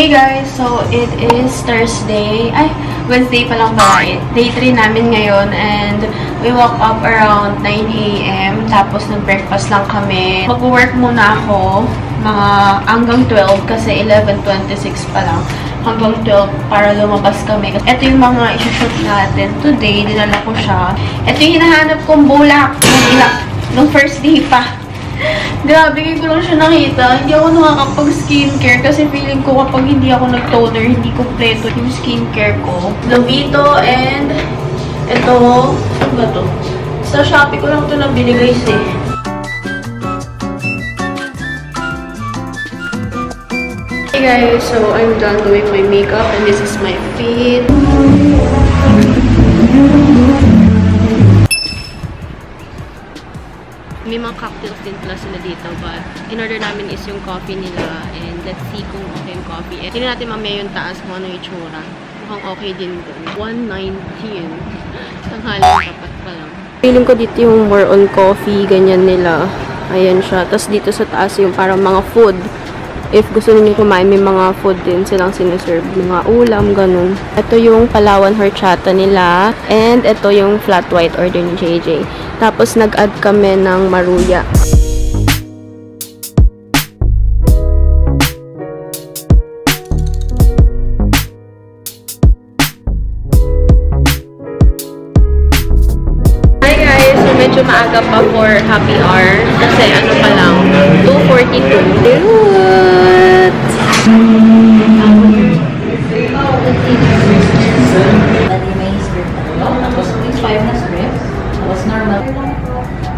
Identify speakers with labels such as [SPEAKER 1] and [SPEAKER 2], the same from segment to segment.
[SPEAKER 1] Hey guys, so it is Thursday, Wednesday pa lang ba? Day 3 namin ngayon and we woke up around 9 AM tapos nag-breakfast lang kami. Mag-work muna ako mga hanggang 12 kasi 11:26 pa lang. Hanggang 12 para lumabas kami. Ito yung mga isushoot natin. Today, dinala ko siya. Ito yung hinahanap kong bulak nung first day pa. Grabe, ko lang siya nakita. Hindi ako nakakapag-skincare kasi feeling ko kapag hindi ako nag-toner, hindi kompleto yung skincare ko. Lovito and ito, ano ba to? Sa Shopee ko lang ito nabili guys eh. Hey guys, so I'm done doing my makeup and this is my fit. May mga cocktails din pala sila dito, but in-order namin is yung coffee nila and let's see kung okay yung coffee. Tingnan natin mamaya yung taas kung ano yung itsura. Mukhang okay din dun. 119. Tanghaling tapat pa lang. Feeling ko dito yung more on coffee, ganyan nila. Ayan siya. Tapos dito sa taas yung parang mga food. If gusto niyo kumain, may mga food din silang sinaserve. Mga ulam, ganun. Ito yung Palawan horchata nila. And ito yung flat white order ni JJ. Tapos nag-add kami ng maruya. Hi guys! So medyo maaga pa for happy hour. Kasi ano pa lang, 2:42.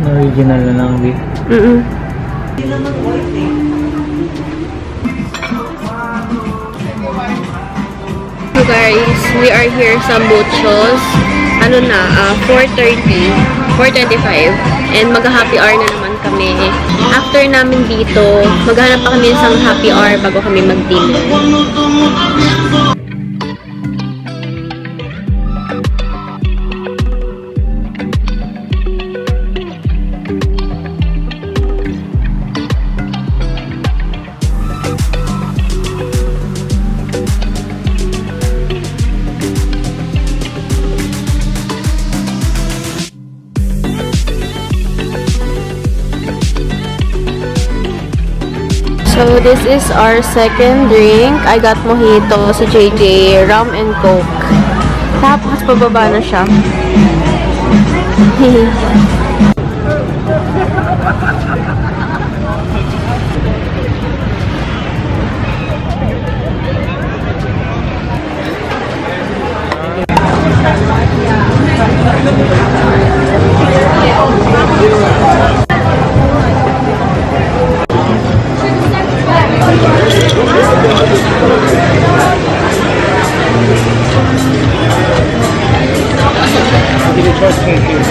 [SPEAKER 2] Original na lang, B.
[SPEAKER 1] So guys, we are here sa Muchos. Ano na, 4:30, 4:25. And mag-happy hour na naman kami. After namin dito, maghanap pa kami isang happy hour bago kami mag-dinner. So, this is our second drink. I got mojito sa JJ, rum and coke. Tapos, pababa na siya.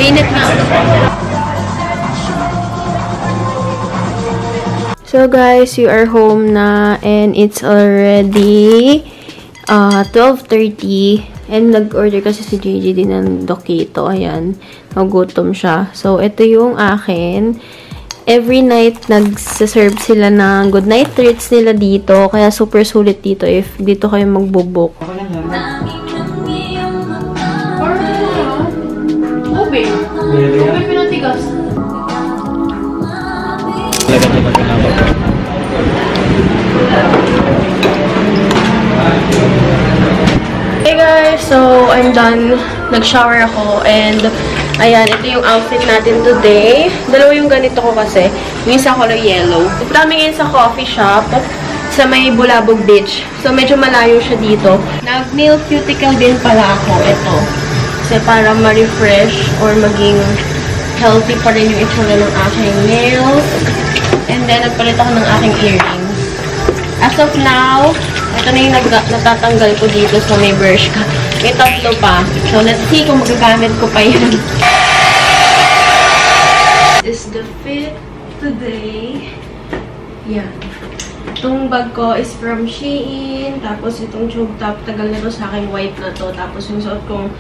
[SPEAKER 1] Init na. So guys, you are home na and it's already 12:30 and nag-order kasi si JJ din ng Dokito. Ayan, nagutom siya. So ito yung akin. Every night nagsaserve sila ng good night treats nila dito. Kaya super sulit dito if dito kayo magbubuk. Ube pinatigas. Hey guys, so I'm done. Nag-shower ako and ayan, ito yung outfit natin today. Dalawa yung ganito ko kasi. Yung isa color yellow. Ito namin ngayon sa coffee shop sa may Bulabog Beach. So medyo malayo siya dito. Nag-nail cuticle din pala ako. Ito. Kasi para ma-refresh or maging healthy pa rin yung itsura ng aking nails. And then, nagpalit ako ng aking earrings. As of now, ito na yung natatanggal ko dito sa may brush ka. May tatlo pa. So, let's see kung magagamit ko pa yun. This is the fit today. Yan. Itong bag ko is from Shein. Tapos, itong tube top. Tagal na to sa aking white na to. Tapos, yung suot kong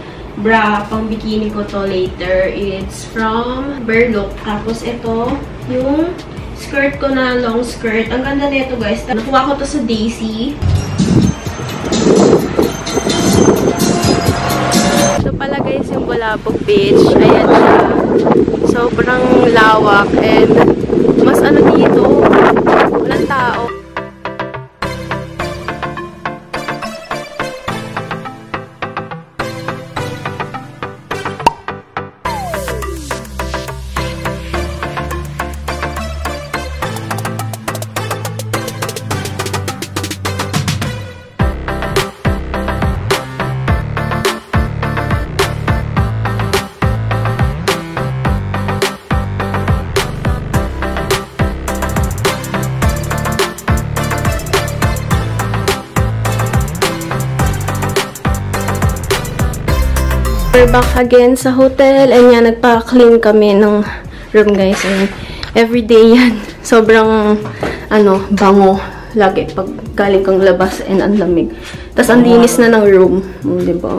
[SPEAKER 1] bra, pang bikini ko to later. It's from Berlook. Tapos ito, yung skirt ko na long skirt. Ang ganda nito guys. Nakuha ko to sa Daisy. Ito pala guys yung Bulabog Beach. Ayan siya. Sobrang lawak and mas ano dito, walang tao. We're back again sa hotel. And yan, nagpa-clean kami ng room, guys. And everyday yan. Sobrang, bango. Lagi pag galing kang labas and ang lamig. Tapos, ang linis na ng room. Diba?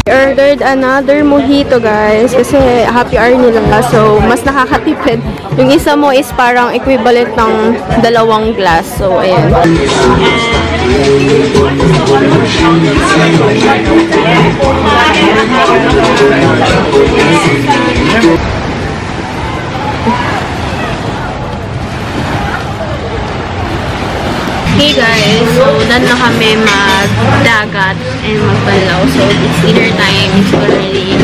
[SPEAKER 1] We ordered another mojito, guys, kasi happy hour nila. So, mas nakakatipid. Yung isa mo is parang equivalent ng 2 glass. So, ayan. Hey guys, so done na kami magdagat and magbalaw. So it's dinner time. It's already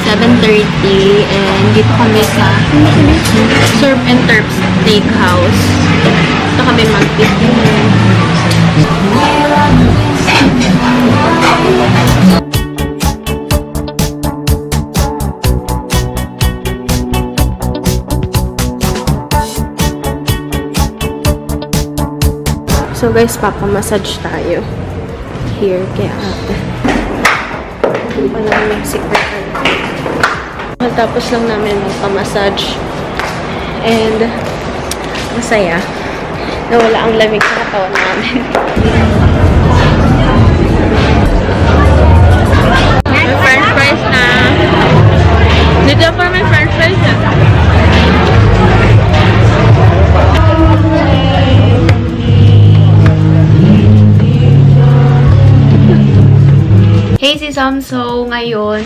[SPEAKER 1] 7:30 and dito kami sa Surf and Turf Steakhouse. Dito kami mag-dinner. So guys, papamassage tayo. Here, kaya ate. Ito pala yung secretary. Tapos lang namin magpamassage. And, masaya. Nawala ang lamig sa katawan namin. May french fries na. Dito pa may french fries na. Hey Sisam, so ngayon,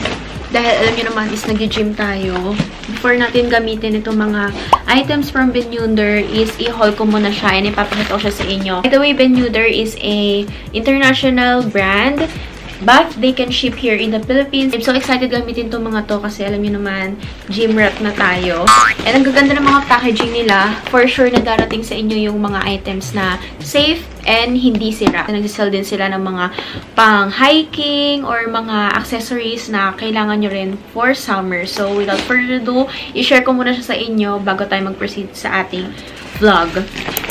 [SPEAKER 1] dahil alam nyo naman is nag-gym tayo, before natin gamitin itong mga items from Benuder is i-haul ko muna siya and ipapakita ko siya sa inyo. By the way, Benuder is a international brand but they can ship here in the Philippines. I'm so excited gamitin itong mga to kasi alam nyo naman, gym rat na tayo. And ang gaganda ng mga packaging nila, for sure na darating sa inyo yung mga items na safe and hindi sira. Nag-sell din sila ng mga pang-hiking or mga accessories na kailangan nyo rin for summer. So, without further ado, i-share ko muna siya sa inyo bago tayo mag-proceed sa ating vlog.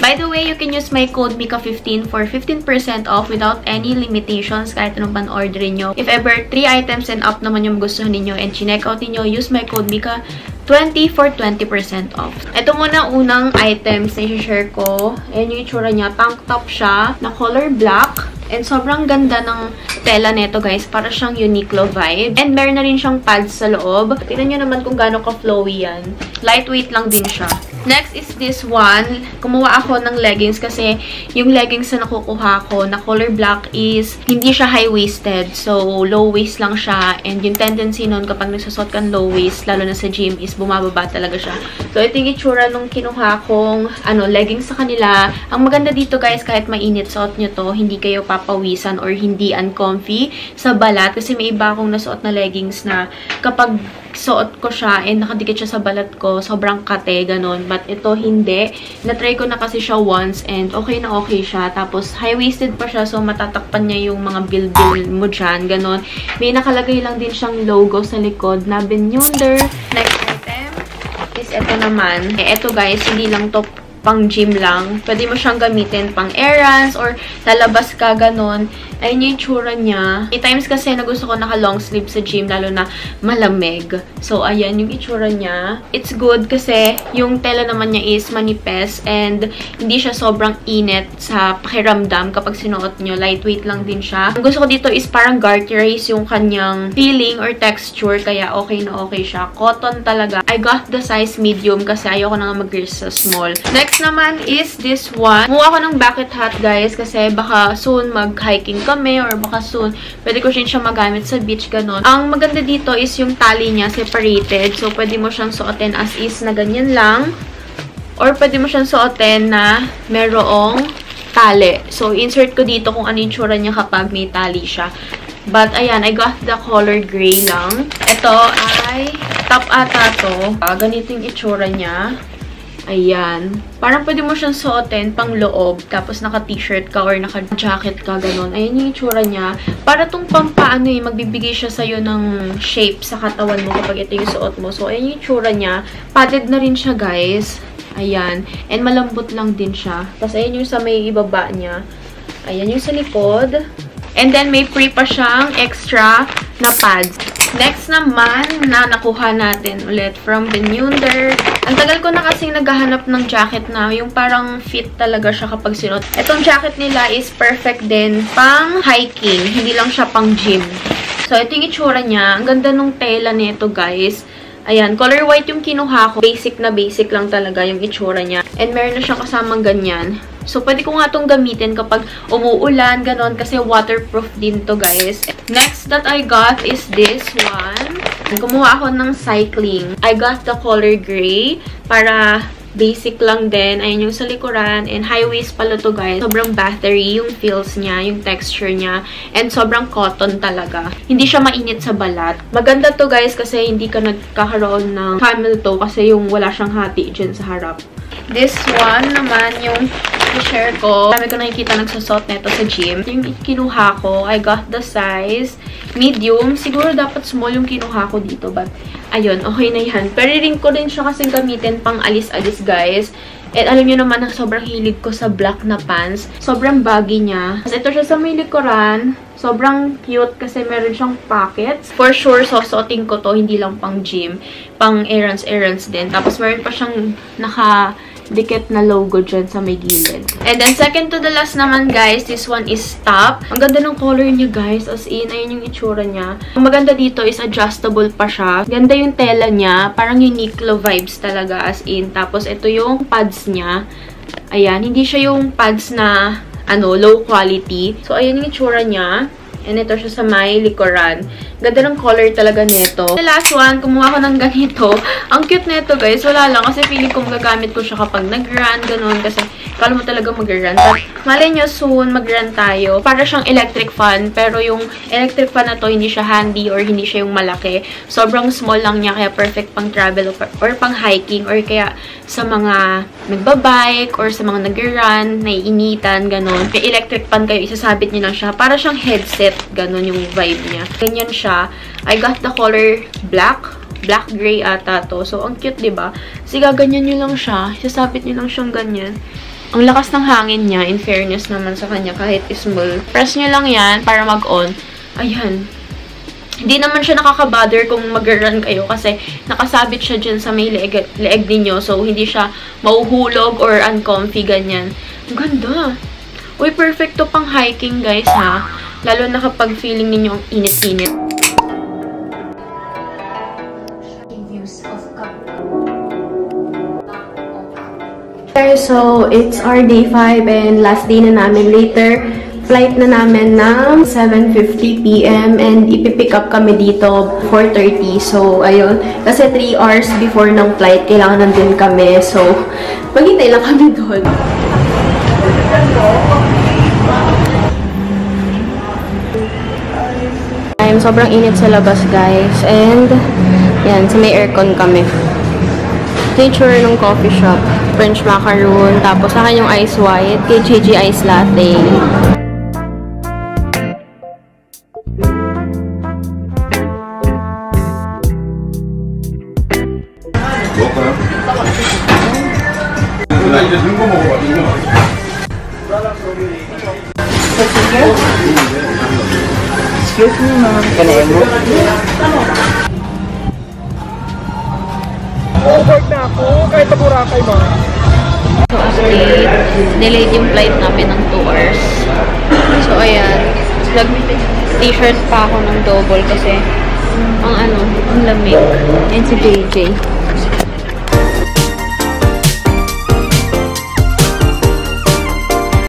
[SPEAKER 1] By the way, you can use my code MIKA15 for 15% off without any limitations kahit anong pan-orderin nyo. If ever 3 items and up naman yung gustuhan ninyo and chinek-out ninyo, use my code MIKA20 for 20% off. Ito muna unang items na i-share ko. Ayan yung itsura niya. Tank top siya na color black. And sobrang ganda ng tela nito, guys. Para siyang Uniqlo vibe. And meron na rin siyang pads sa loob. Tignan nyo naman kung gaano ka-flowy yan. Lightweight lang din siya. Next is this one. Kumuha ako ng leggings kasi yung leggings na nakukuha ko na color black is hindi siya high-waisted. So, low waist lang siya. And yung tendency nun kapag nagsusot kang low waist, lalo na sa gym, is bumababa talaga siya. So, ito yung itsura nung kinuha kong leggings sa kanila. Ang maganda dito, guys, kahit mainit, suot nyo to, hindi kayo papawisan or hindi uncomfy sa balat. Kasi may iba akong nasuot na leggings na kapag suot ko siya and nakadikit siya sa balat ko, sobrang kate, ganun. But ito, hindi. Na-try ko na kasi siya once and okay na okay siya. Tapos, high-waisted pa siya, so matatakpan niya yung mga bil-bil mo dyan, ganun. May nakalagay lang din siyang logo sa likod na Benuder. Next item is ito naman. Ito, guys, hindi lang to pang gym lang. Pwede mo siyang gamitin pang errands or lalabas ka, ganun. Ayun yung itsura niya. May times kasi na gusto ko naka-long sleeve sa gym, lalo na malamig. So, ayan yung itsura niya. It's good kasi yung tela naman niya is manipes and hindi siya sobrang init sa pakiramdam kapag sinuot nyo. Lightweight lang din siya. Ang gusto ko dito is parang garterize yung kanyang feeling or texture, kaya okay na okay siya. Cotton talaga. I got the size medium kasi ayoko na nga mag-risk sa small. Next naman is this one. Kumuha ko ng bucket hat, guys, kasi baka soon mag-hiking kami or baka soon pwede ko siya magamit sa beach, ganun. Ang maganda dito is yung tali niya separated. So, pwede mo siyang suotin as is na ganyan lang. Or pwede mo siyang suotin na merong tali. So, insert ko dito kung ano yung tsura niya kapag may tali siya. But, ayan, I got the color gray lang. Ito ay top ata to. Ganito yung itsura niya. Ayan. Parang pwede mo siyang suotin pang loob. Tapos naka-t-shirt ka or naka-jacket ka, ganun. Ayan yung itsura niya. Para tong pampaano magbibigay siya sa'yo ng shape sa katawan mo kapag ito yung suot mo. So, ayan yung itsura niya. Padded na rin siya, guys. Ayan. And malambot lang din siya. Tapos, ayan yung sa may ibaba niya. Ayan yung sa likod. And then, may free pa siyang extra na pads. Next naman, na nakuha natin ulit from Benunder. Ang tagal ko na kasing naghahanap ng jacket na yung parang fit talaga siya kapag sinuot. Itong jacket nila is perfect din pang hiking. Hindi lang siya pang gym. So, ito yung itsura niya. Ang ganda nung tela nito, guys. Ayan, color white yung kinuha ko. Basic na basic lang talaga yung itsura niya. And meron na siyang kasamang ganyan. So, pwede ko nga itong gamitin kapag umuulan, ganon, kasi waterproof din to, guys. Next that I got is this one. Kumuha ako ng cycling. I got the color gray para basic lang din. Ayan yung sa likuran. And high waist pala to, guys. Sobrang battery yung feels niya, yung texture niya. And sobrang cotton talaga. Hindi siya mainit sa balat. Maganda to, guys, kasi hindi ka nagkakaroon ng camel toe kasi yung wala siyang hati dyan sa harap. This one naman, yung i-share ko. Dami ko nakikita nagsusot neto sa gym. Yung kinuha ko, I got the size medium. Siguro dapat small yung kinuha ko dito. But, ayun, okay na yan. Pero rin ko rin siya kasing gamitin pang alis-alis, guys. At alam nyo naman na sobrang hilig ko sa black na pants. Sobrang baggy niya. Tapos ito siya sa may likuran. Sobrang cute kasi meron siyang pockets. For sure, susuotin ko to. Hindi lang pang gym. Pang errands din. Tapos meron pa siyang dikit na logo dyan sa may gilid. And then, second to the last naman, guys, this one is top. Ang ganda ng color niya, guys. As in, ayun yung itsura niya. Ang maganda dito is adjustable pa siya. Ganda yung tela niya. Parang Uniqlo vibes talaga, as in. Tapos, ito yung pads niya. Ayan, hindi siya yung pads na, low quality. So, ayun yung itsura niya. And ito siya sa may likuran. Ganda ng color talaga nito. The last one, kumuha ko ng ganito. Ang cute nito, guys. Wala lang. Kasi feeling ko magagamit ko siya kapag nag-run. Ganun. Kasi kala mo talaga mag-run. But malay nyo soon mag-run tayo. Para siyang electric fan. Pero yung electric fan na to, hindi siya handy or hindi siya yung malaki. Sobrang small lang niya. Kaya perfect pang travel or pang hiking. Or kaya sa mga nagbabike or sa mga nag-run, naiinitan, ganun. Kaya electric fan kayo, isasabit nyo lang siya. Para siyang headset. Ganun yung vibe niya. Ganyan siya. I got the color black. Black-gray ata to. So, ang cute, diba? Kasi gaganyan nyo lang siya. Isasabit nyo lang siyang ganyan. Ang lakas ng hangin niya, in fairness naman sa kanya, kahit small. Press nyo lang yan para mag-on. Ayan. Hindi naman siya nakaka-bother kung mag-run kayo kasi nakasabit siya dyan sa may leeg ninyo. So, hindi siya mauhulog or uncomfy, ganyan. Ang ganda. Uy, perfect to pang hiking, guys, ha? Lalo na kapag feeling ninyo ang init-init. So, it's our day 5 and last day na namin. Later, flight na namin ng 7:50 p.m. and ipipick up kami dito 4:30. So, ayun. Kasi 3 hours before ng flight, kailangan nandun kami. So, maghintay lang kami doon. Sobrang init sa labas, guys. And, yan, sa may aircon kami. Nature ng coffee shop. French macaroon. Tapos, sa akin yung ice white. KJG ice latte.
[SPEAKER 2] Excuse me, ma'am. Can I move?
[SPEAKER 3] Overboard na ako, kahit sa Boracay ba?
[SPEAKER 1] So, update. Delayed yung flight namin ng 2 hours. So, ayan. Nag-t-shirt pa ako ng double kasi ang lamig. And si JJ.